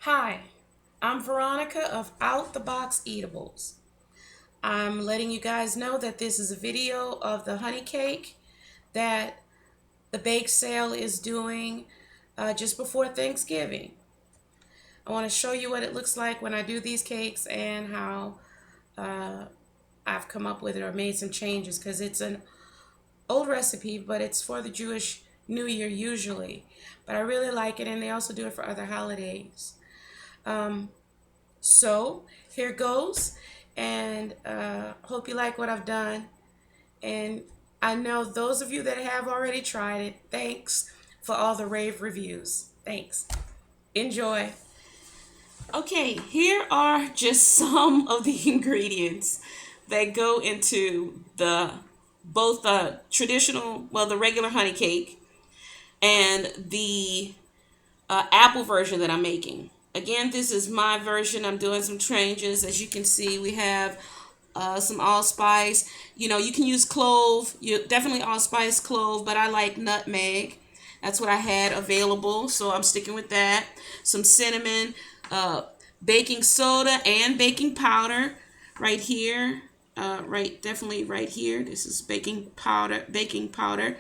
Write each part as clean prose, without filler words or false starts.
Hi, I'm Veronica of Out the Box Eatables. I'm letting you guys know that this is a video of the honey cake that the bake sale is doing just before Thanksgiving. I want to show you what it looks like when I do these cakes and how uh, I've come up with it or made some changes because it's an old recipe, but it's for the Jewish New Year usually. But I really like it, and they also do it for other holidays. Um, So here goes, and hope you like what I've done. And I know those of you that have already tried it, thanks for all the rave reviews. Thanks. Enjoy. Okay, here are just some of the ingredients that go into the both the traditional, well, the regular honey cake and the apple version that I'm making. Again, this is my version. I'm doing some changes. As you can see, we have some allspice. You know, you can use clove. You definitely allspice clove, but I like nutmeg. That's what I had available, so I'm sticking with that. Some cinnamon, baking soda, and baking powder right here. Definitely right here. This is baking powder.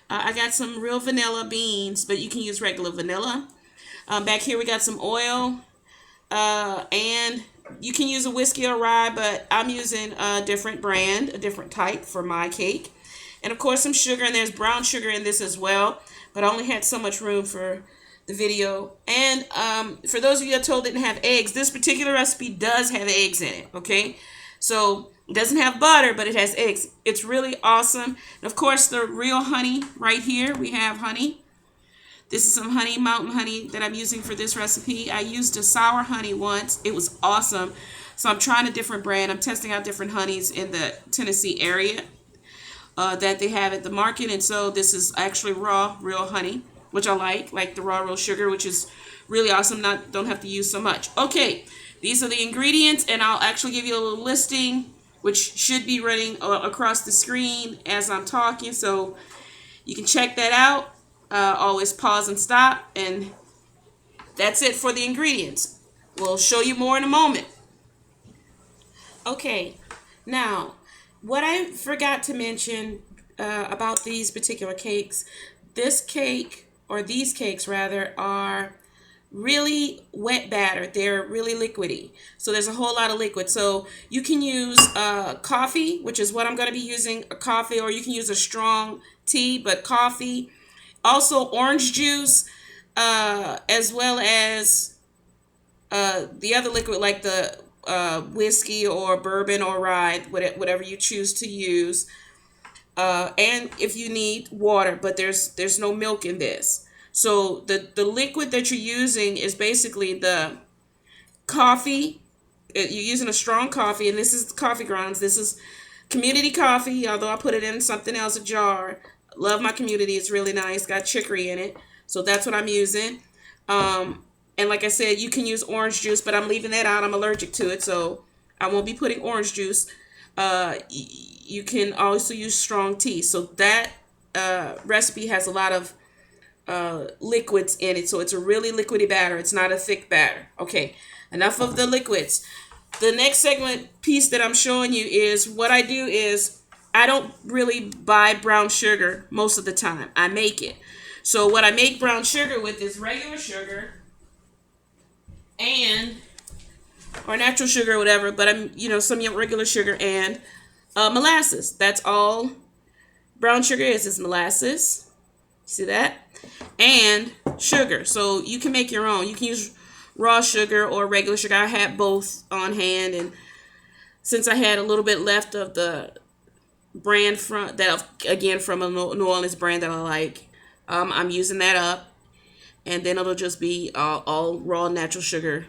I got some real vanilla beans, but you can use regular vanilla. Back here we got some oil, and you can use a whiskey or rye, but I'm using a different brand, a different type for my cake. And of course some sugar, and there's brown sugar in this as well, but I only had so much room for the video. And for those of you that told didn't have eggs, this particular recipe does have eggs in it, okay? So it doesn't have butter, but it has eggs. It's really awesome. And of course the real honey right here, we have honey. This is some honey, mountain honey, that I'm using for this recipe. I used a sour honey once. It was awesome. So I'm trying a different brand. I'm testing out different honeys in the Tennessee area that they have at the market. And so this is actually raw, real honey, which I like the raw, real sugar, which is really awesome. Don't have to use so much. Okay, these are the ingredients, and I'll actually give you a little listing, which should be running across the screen as I'm talking. So you can check that out. Always pause and stop, and that's it for the ingredients. We'll show you more in a moment. Okay, now what I forgot to mention about these particular cakes, this cake, or these cakes rather, are really wet batter. They're really liquidy, so there's a whole lot of liquid. So you can use coffee, which is what I'm going to be using, a coffee, or you can use a strong tea, but coffee. Also orange juice, as well as the other liquid like the whiskey or bourbon or rye, whatever you choose to use. And if you need water, but there's no milk in this. So the liquid that you're using is basically the coffee. You're using a strong coffee, and this is coffee grounds. This is community coffee, although I put it in something else, a jar. Love my community. It's really nice. Got chicory in it. So that's what I'm using. And like I said, you can use orange juice, but I'm leaving that out. I'm allergic to it, so I won't be putting orange juice. You can also use strong tea. So that recipe has a lot of liquids in it. So it's a really liquidy batter. It's not a thick batter. Okay, enough of the liquids. The next segment piece that I'm showing you is what I do is I don't really buy brown sugar most of the time. I make it. So what I make brown sugar with is regular sugar and, or natural sugar or whatever, but some regular sugar and molasses. That's all brown sugar is molasses. See that? And sugar. So you can make your own. You can use raw sugar or regular sugar. I had both on hand, and since I had a little bit left of the brand from a New Orleans brand that I like, I'm using that up, and then it'll just be all raw natural sugar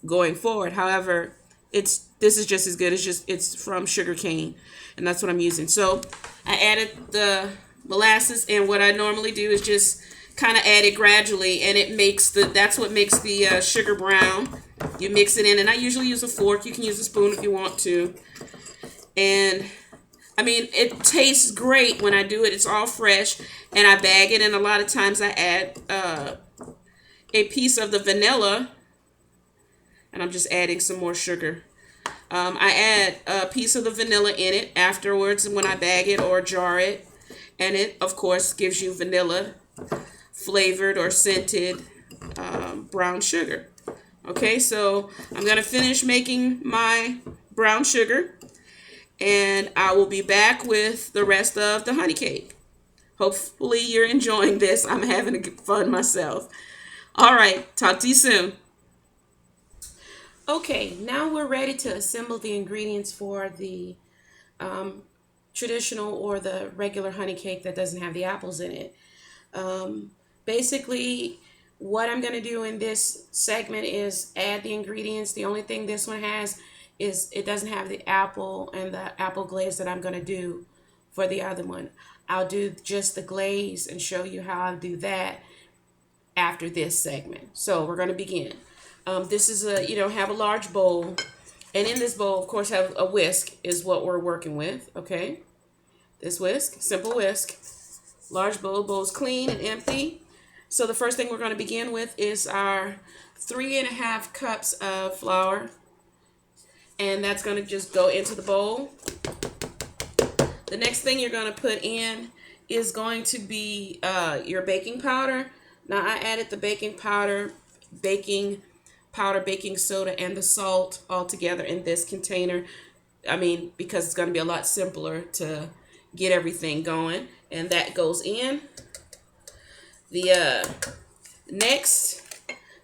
going forward. However, this is just as good. It's from sugar cane, and that's what I'm using. So I added the molasses, and what I normally do is just kind of add it gradually, and that's what makes the sugar brown. You mix it in, and I usually use a fork. You can use a spoon if you want to, and I mean, it tastes great when I do it. It's all fresh, and I bag it, and a lot of times I add a piece of the vanilla and I'm just adding some more sugar. I add a piece of the vanilla in it afterwards when I bag it or jar it. And it, of course, gives you vanilla flavored or scented brown sugar. Okay, so I'm going to finish making my brown sugar. And I will be back with the rest of the honey cake. Hopefully you're enjoying this. I'm having fun myself. All right, talk to you soon. Okay, now we're ready to assemble the ingredients for the traditional or the regular honey cake that doesn't have the apples in it. Basically, what I'm going to do in this segment is add the ingredients. The only thing this one has is it doesn't have the apple and the apple glaze that I'm going to do for the other one. I'll do just the glaze and show you how I'll do that after this segment. So we're going to begin. This is have a large bowl, and in this bowl, of course, have a whisk is what we're working with. Okay, this whisk, simple whisk, large bowl's clean and empty. So the first thing we're going to begin with is our 3½ cups of flour, and that's going to just go into the bowl. The next thing you're going to put in is going to be your baking powder. Now I added the baking powder, baking soda, and the salt all together in this container. Because it's going to be a lot simpler to get everything going. And that goes in. The next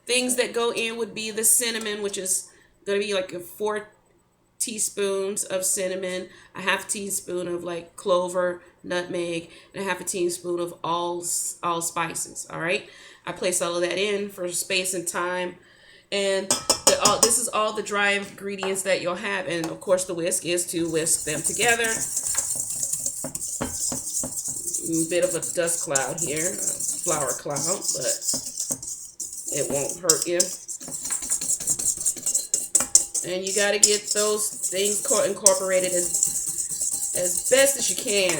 things that go in would be the cinnamon, which is going to be like 4 teaspoons of cinnamon, a ½ teaspoon of like clover, nutmeg, and a ½ teaspoon of all spices. All right, I place all of that in for space and time. And this is all the dry ingredients that you'll have. And of course the whisk is to whisk them together. A bit of a dust cloud here, a flour cloud, but it won't hurt you. And you got to get those things incorporated as best as you can.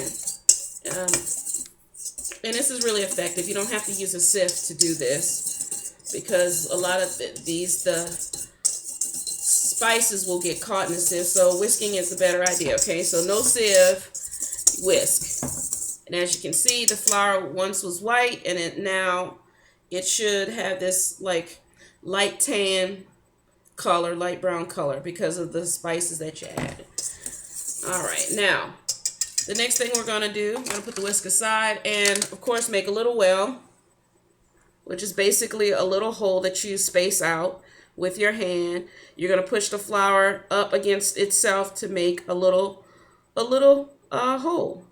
And this is really effective. You don't have to use a sieve to do this, because a lot of the spices will get caught in the sieve. So whisking is the better idea. Okay, so no sieve, whisk. And as you can see, the flour once was white, and now it should have this like light tan color, light brown color, because of the spices that you added. All right, now the next thing we're going to do, I'm going to put the whisk aside and of course make a little well, which is basically a little hole that you space out with your hand. You're going to push the flour up against itself to make a little hole.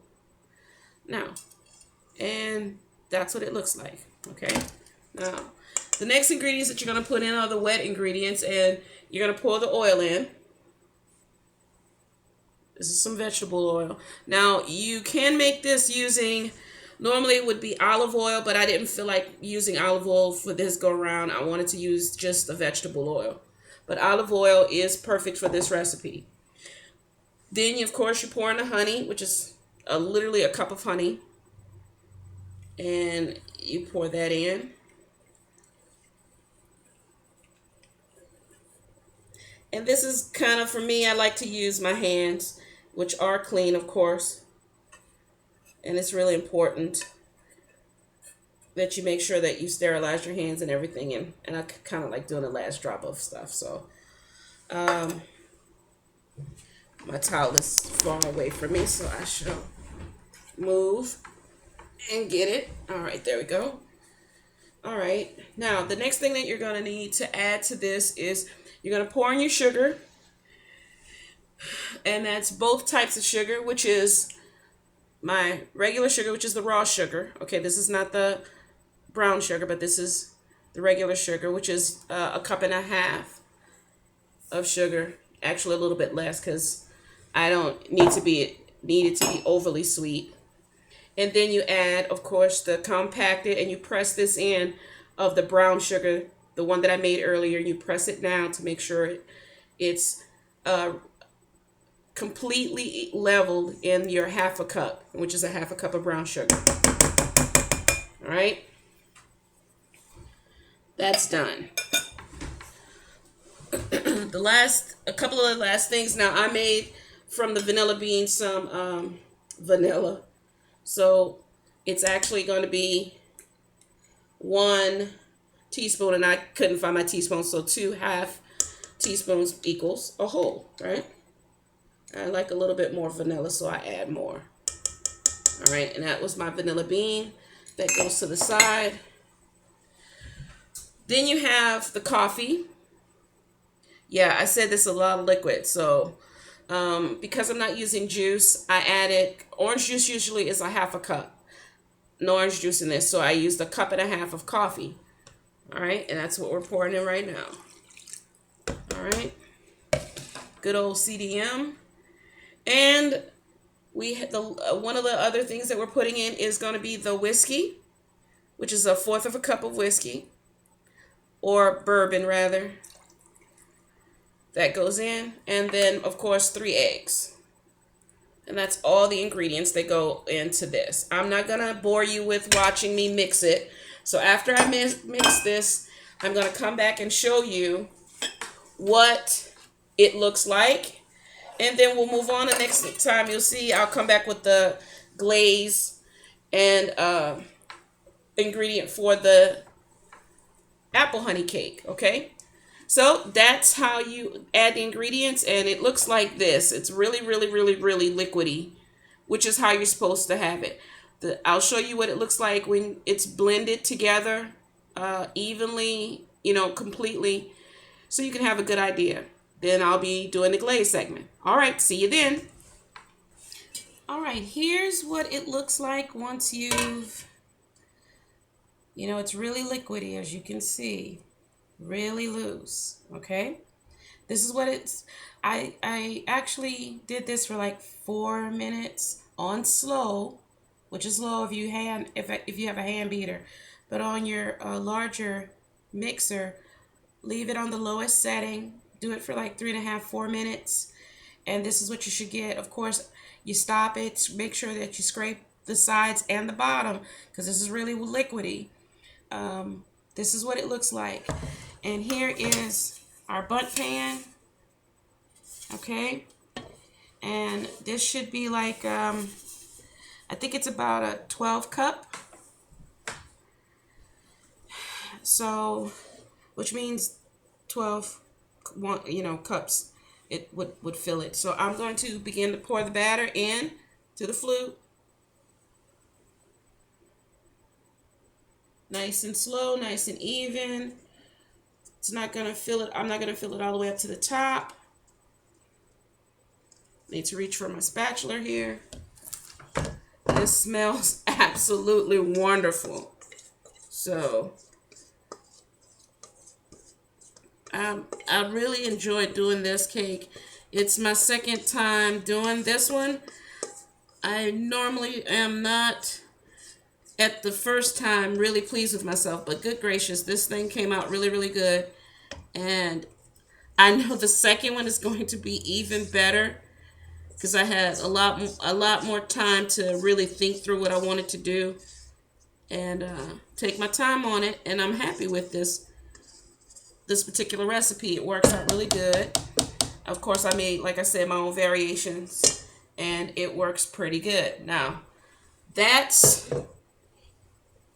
Now, and that's what it looks like. Okay, now the next ingredients that you're going to put in are the wet ingredients, and you're going to pour the oil in. This is some vegetable oil. Now, you can make this using, normally it would be olive oil, but I didn't feel like using olive oil for this go around. I wanted to use just the vegetable oil. But olive oil is perfect for this recipe. Then, of course, you pour in the honey, which is literally a cup of honey. And you pour that in. And this is kind of, for me, I like to use my hands, which are clean, of course. And it's really important that you make sure that you sterilize your hands and everything. And I kind of like doing the last drop of stuff. So my towel is far away from me, so I shall move and get it. All right, there we go. All right, now the next thing that you're going to need to add to this is you're going to pour in your sugar. And that's both types of sugar, which is my regular sugar, which is the raw sugar. Okay, this is not the brown sugar, but this is the regular sugar, which is a cup and a half of sugar. Actually, a little bit less, because I don't need it to be overly sweet. And then you add, of course, the compacted, and you press this in of the brown sugar, the one that I made earlier. You press it down to make sure it's completely leveled in your ½ cup, which is a ½ cup of brown sugar. All right, that's done. A couple of the last things. Now I made from the vanilla bean some vanilla. So it's actually going to be 1 teaspoon, and I couldn't find my teaspoon, so 2 half teaspoons equals a whole, right? I like a little bit more vanilla, so I add more. All right, and that was my vanilla bean. That goes to the side. Then you have the coffee. Yeah, I said this is a lot of liquid, so because I'm not using juice, I added orange juice. Usually is a half a cup. No orange juice in this, so I used 1.5 cups of coffee. All right, and that's what we're pouring in right now. All right, good old CDM. And we had one of the other things that we're putting in is going to be the whiskey, which is 1/4 cup of whiskey, or bourbon rather. That goes in, and then of course 3 eggs. And that's all the ingredients that go into this. I'm not gonna bore you with watching me mix it. So after I mix this, I'm gonna come back and show you what it looks like. And then we'll move on. The next time you'll see, I'll come back with the glaze and ingredient for the apple honey cake. Okay, so that's how you add the ingredients, and it looks like this. It's really, really, really, really liquidy, which is how you're supposed to have it. I'll show you what it looks like when it's blended together evenly, completely, so you can have a good idea. Then I'll be doing the glaze segment. All right, see you then. All right, here's what it looks like once you've, it's really liquidy, as you can see, really loose, okay? This is what it's, I actually did this for like 4 minutes on slow, which is low if you have a hand beater, but on your larger mixer, leave it on the lowest setting. Do it for like 3.5, 4 minutes, and this is what you should get. Of course, you stop it. Make sure that you scrape the sides and the bottom, because this is really liquidy. This is what it looks like, and here is our bundt pan. Okay, and this should be like I think it's about a 12 cup. So, which means 12. Cups, it would fill it. So I'm going to begin to pour the batter in to the flute. Nice and slow, nice and even. It's not going to fill it. I'm not going to fill it all the way up to the top. Need to reach for my spatula here. This smells absolutely wonderful. So I really enjoyed doing this cake. It's my second time doing this one. I normally am not at the first time really pleased with myself, but good gracious, this thing came out really, really good. And I know the second one is going to be even better, because I had a lot more time to really think through what I wanted to do and take my time on it, and I'm happy with this particular recipe. It works out really good. Of course, I made, like I said, my own variations, and it works pretty good. Now, that's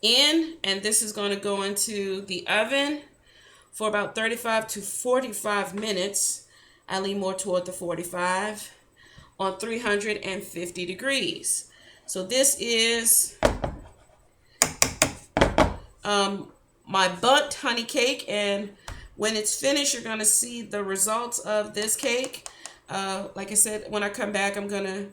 in, and this is going to go into the oven for about 35 to 45 minutes. I lean more toward the 45 on 350 degrees. So this is my bundt honey cake, and when it's finished, you're going to see the results of this cake. Like I said, when I come back, I'm going to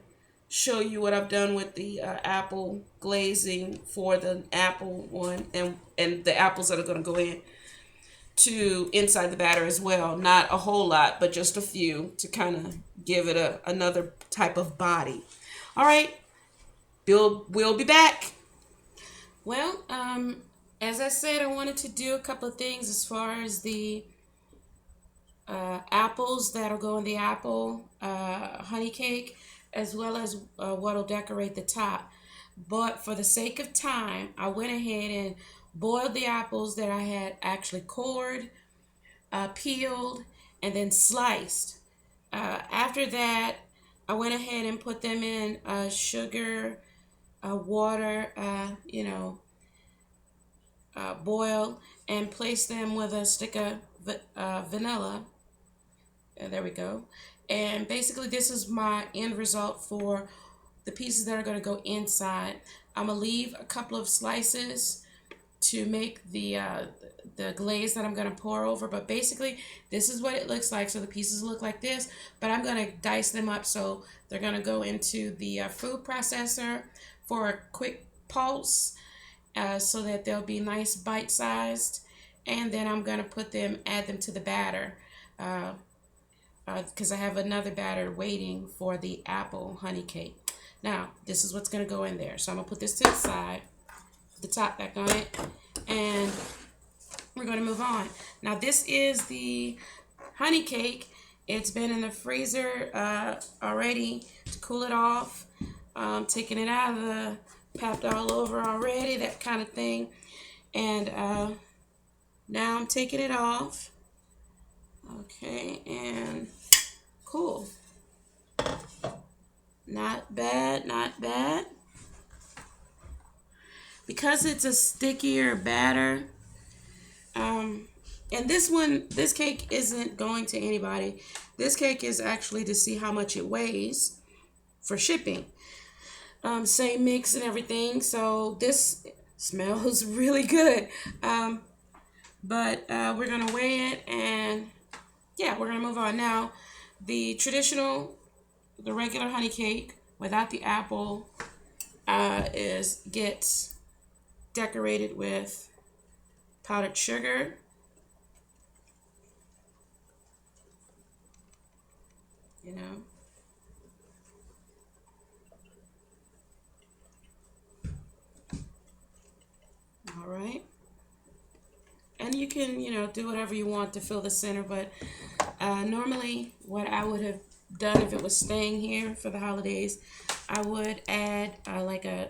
show you what I've done with the apple glazing for the apple one, and the apples that are going to go in to inside the batter as well. Not a whole lot, but just a few to kind of give it another type of body. All right, we'll be back. Well, as I said, I wanted to do a couple of things as far as the apples that'll go in the apple honey cake, as well as what will decorate the top. But for the sake of time, I went ahead and boiled the apples that I had actually cored, peeled, and then sliced. After that, I went ahead and put them in sugar, water, boil, and place them with a stick of vanilla. There we go. And basically this is my end result for the pieces that are going to go inside. I'm going to leave a couple of slices to make the glaze that I'm going to pour over, but basically this is what it looks like. So the pieces look like this, but I'm going to dice them up so they're going to go into the food processor for a quick pulse, so that they'll be nice bite-sized, and then I'm going to add them to the batter, because I have another batter waiting for the apple honey cake. Now this is what's going to go in there. So I'm going to put this to the side, the top back on it, and we're going to move on. Now this is the honey cake. It's been in the freezer already to cool it off. Taking it out of the papped all over already, that kind of thing. And now I'm taking it off. Okay, and cool. Not bad, not bad. Because it's a stickier batter, and this cake isn't going to anybody. This cake is actually to see how much it weighs for shipping. Same mix and everything, so this smells really good. But we're gonna weigh it, and yeah, we're gonna move on. Now the regular honey cake without the apple gets decorated with powdered sugar, you know. All right. And you can, do whatever you want to fill the center, but normally what I would have done if it was staying here for the holidays, I would add like a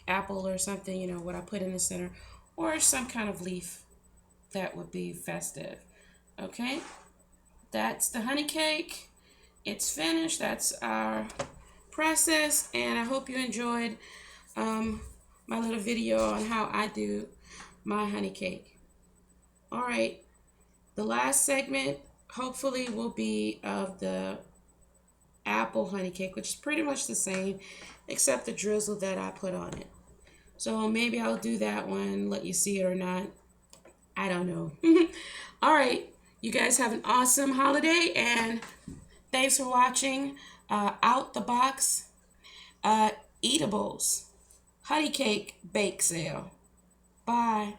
apple or something, what I put in the center, or some kind of leaf that would be festive. Okay, that's the honey cake. It's finished. That's our process, and I hope you enjoyed my little video on how I do my honey cake. All right, the last segment hopefully will be of the apple honey cake, which is pretty much the same except the drizzle that I put on it. So maybe I'll do that one, let you see it or not. I don't know. All right, you guys have an awesome holiday, and thanks for watching Out the Box Eatables Honey Cake Bake Sale. Bye.